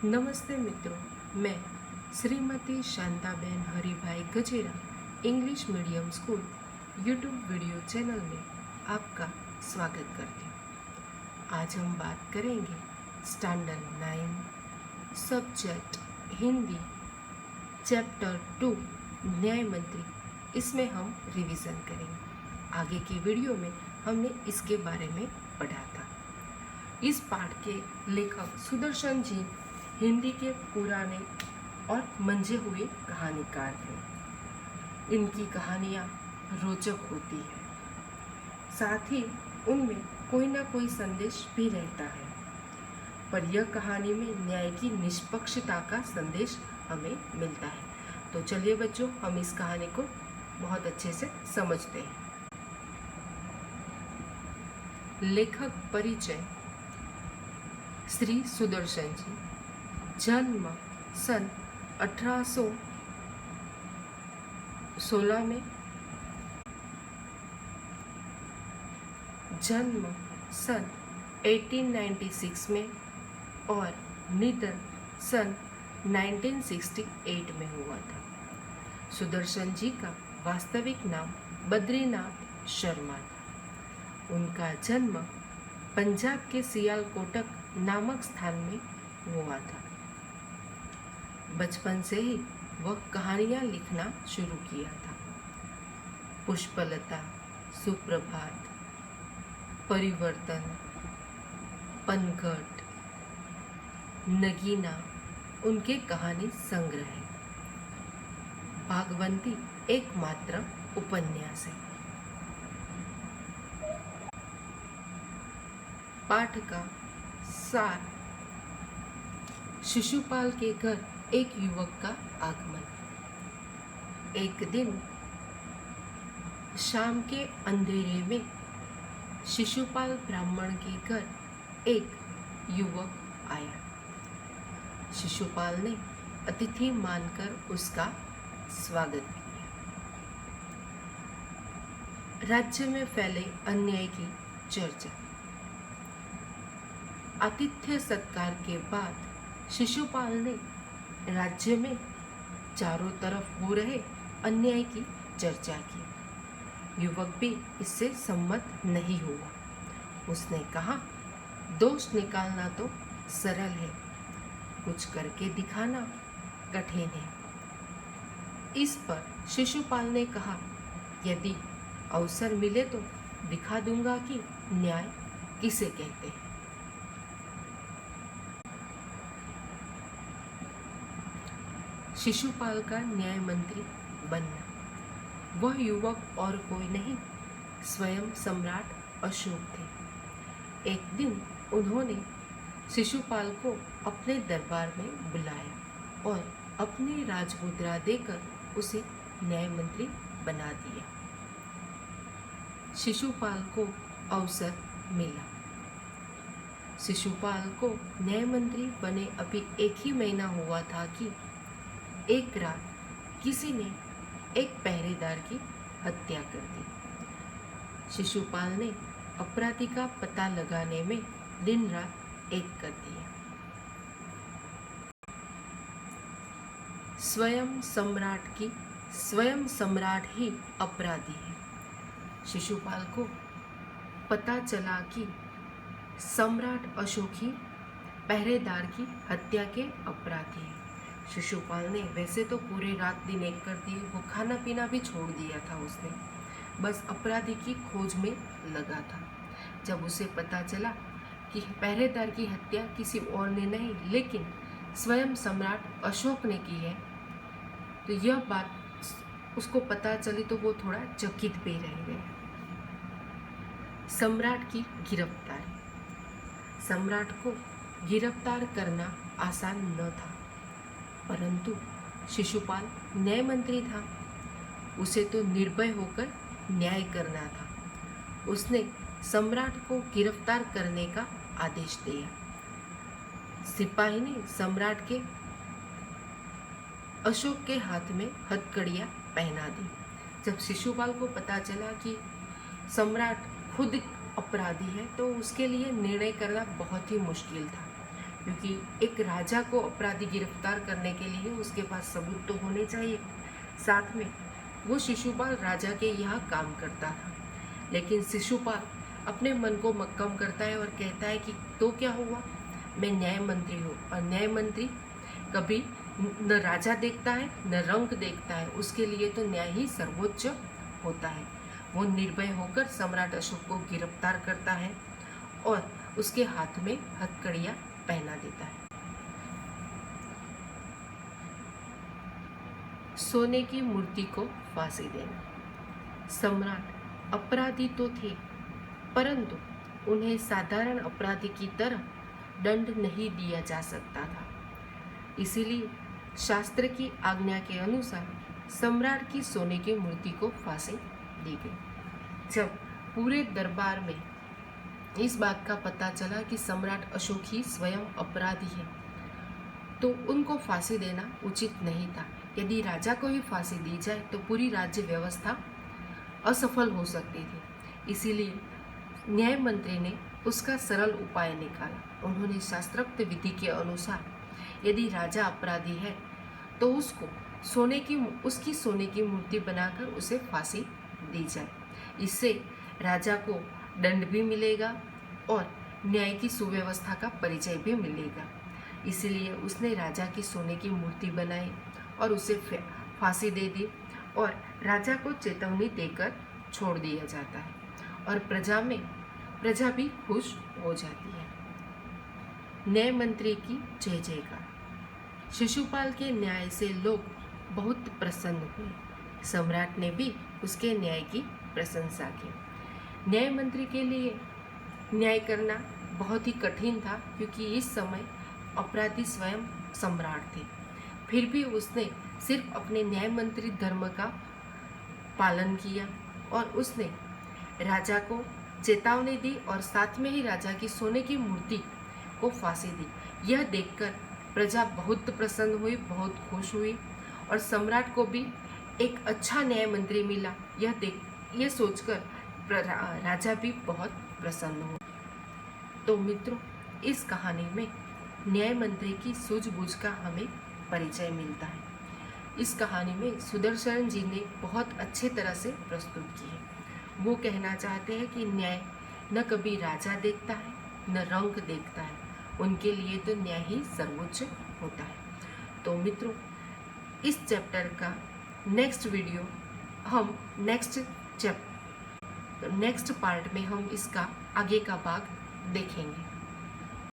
नमस्ते मित्रों, मैं Shrimati Shantaben Haribhai Gajera English medium school YouTube video channel में आपका स्वागत करती हूँ। आज हम बात करेंगे स्टैंडर्ड 9 सब्जेक्ट हिंदी चैप्टर 2 न्याय मंत्री। इसमें हम रिवीजन करेंगे। आगे की वीडियो में हमने इसके बारे में पढ़ा था। इस पाठ के लेखक सुदर्शन जी हिंदी के पुराने और मंझे हुए कहानीकार थे। इनकी कहानियाँ रोचक होती है, साथ ही उनमें कोई ना कोई संदेश भी रहता है। पर यह कहानी में न्याय की निष्पक्षता का संदेश हमें मिलता है। तो चलिए बच्चों, हम इस कहानी को बहुत अच्छे से समझते हैं। लेखक परिचय। श्री सुदर्शन जी, जन्म सन 1816 में, जन्म सन 1896 में और निधन सन 1968 में हुआ था। सुदर्शन जी का वास्तविक नाम बद्रीनाथ शर्मा था। उनका जन्म पंजाब के सियालकोटक नामक स्थान में हुआ था। बचपन से ही वह कहानियाँ लिखना शुरू किया था। पुष्पलता, सुप्रभात, परिवर्तन, पनघट, नगीना उनके कहानी संग्रह है। भागवंती एकमात्र उपन्यास है। पाठ का सार। शिशुपाल के घर एक युवक का आगमन। एक दिन शाम के अंधेरे में शिशुपाल ब्राह्मण के घर एक युवक आया। शिशुपाल ने अतिथि मानकर उसका स्वागत किया। राज्य में फैले अन्याय की चर्चा। आतिथ्य सत्कार के बाद शिशुपाल ने राज्य में चारों तरफ हो रहे अन्याय की चर्चा की। युवक भी इससे सम्मत नहीं हुआ। उसने कहा, दोष निकालना तो सरल है, कुछ करके दिखाना कठिन है। इस पर शिशुपाल ने कहा, यदि अवसर मिले तो दिखा दूंगा कि न्याय किसे कहते हैं। शिशुपाल का न्याय मंत्री बनना। वह युवक और कोई नहीं, स्वयं सम्राट अशोक थे। एक दिन उन्होंने शिशुपाल को अपने दरबार में बुलाया और अपनी राजमुद्रा देकर उसे न्याय मंत्री बना दिया। शिशुपाल को अवसर मिला। शिशुपाल को न्याय मंत्री बने अभी एक ही महीना हुआ था कि एक रात किसी ने एक पहरेदार की हत्या कर दी। शिशुपाल ने अपराधी का पता लगाने में दिन रात एक कर दिया। स्वयं सम्राट ही अपराधी है। शिशुपाल को पता चला कि सम्राट अशोक ही पहरेदार की हत्या के अपराधी है। शिशुपाल ने वैसे तो पूरे रात दिन एक कर दिए, वो खाना पीना भी छोड़ दिया था उसने, बस अपराधी की खोज में लगा था। जब उसे पता चला कि पहरेदार की हत्या किसी और ने नहीं लेकिन स्वयं सम्राट अशोक ने की है, तो यह बात उसको पता चली तो वो थोड़ा चकित भी रह गया। सम्राट की गिरफ्तारी। सम्राट को गिरफ्तार करना आसान न था, परंतु शिशुपाल न्याय मंत्री था। उसे तो निर्भय होकर न्याय करना था। उसने सम्राट को गिरफ्तार करने का आदेश दिया। सिपाही ने सम्राट के अशोक के हाथ में हथकड़ियाँ पहना दी। जब शिशुपाल को पता चला कि सम्राट खुद अपराधी है तो उसके लिए निर्णय करना बहुत ही मुश्किल था। क्योंकि एक राजा को अपराधी गिरफ्तार करने के लिए उसके पास सबूत तो होने चाहिए। साथ में वो शिशुपाल राजा के यहाँ काम करता था, लेकिन शिशुपाल अपने मन को मक्कम करता है और कहता है कि तो क्या हुआ, मैं न्याय मंत्री हूँ, और न्याय मंत्री कभी न राजा देखता है न रंग देखता है, उसके लिए तो न्याय ही सर्वोच्च होता है। वो निर्भय होकर सम्राट अशोक को गिरफ्तार करता है और उसके हाथ में हथकड़ियाँ पहना देता है। सोने की मूर्ति को फांसी देना। सम्राट अपराधी तो थे, परंतु उन्हें साधारण अपराधी की तरह दंड नहीं दिया जा सकता था। इसीलिए शास्त्र की आज्ञा के अनुसार सम्राट की सोने की मूर्ति को फांसी दी गई। जब पूरे दरबार में इस बात का पता चला कि सम्राट अशोक ही स्वयं अपराधी है, तो उनको फांसी देना उचित नहीं था। यदि राजा को ही फांसी दी जाए तो पूरी राज्य व्यवस्था असफल हो सकती थी। इसीलिए न्याय मंत्री ने उसका सरल उपाय निकाला। उन्होंने शास्त्रोक्त विधि के अनुसार यदि राजा अपराधी है तो उसकी सोने की मूर्ति बनाकर उसे फांसी दी जाए। इससे राजा को दंड भी मिलेगा और न्याय की सुव्यवस्था का परिचय भी मिलेगा। इसलिए उसने राजा की सोने की मूर्ति बनाई और उसे फांसी दे दी और राजा को चेतावनी देकर छोड़ दिया जाता है और प्रजा भी खुश हो जाती है। न्याय मंत्री की जय जयकार। शिशुपाल के न्याय से लोग बहुत प्रसन्न हुए। सम्राट ने भी उसके न्याय की प्रशंसा की। न्याय मंत्री के लिए न्याय करना बहुत ही कठिन था, क्योंकि इस समय अपराधी स्वयं सम्राट थे। फिर भी उसने सिर्फ अपने न्याय मंत्री धर्म का पालन किया और उसने राजा को चेतावनी दी और साथ में ही राजा की सोने की मूर्ति को फांसी दी। यह देखकर प्रजा बहुत प्रसन्न हुई, बहुत खुश हुई और सम्राट को भी एक अच्छा न्याय मंत्री मिला। यह सोचकर राजा भी बहुत प्रसन्न हुआ। तो मित्रों, इस कहानी में न्याय मंत्री की सूझबूझ का हमें परिचय मिलता है। इस कहानी में सुदर्शन जी ने बहुत अच्छे तरह से प्रस्तुत की है। वो कहना चाहते हैं कि न्याय न कभी राजा देखता है न रंग देखता है, उनके लिए तो न्याय ही सर्वोच्च होता है। तो मित्रों, इस चैप्टर का नेक्स्ट वीडियो हम नेक्स्ट पार्ट में हम इसका आगे का भाग देखेंगे।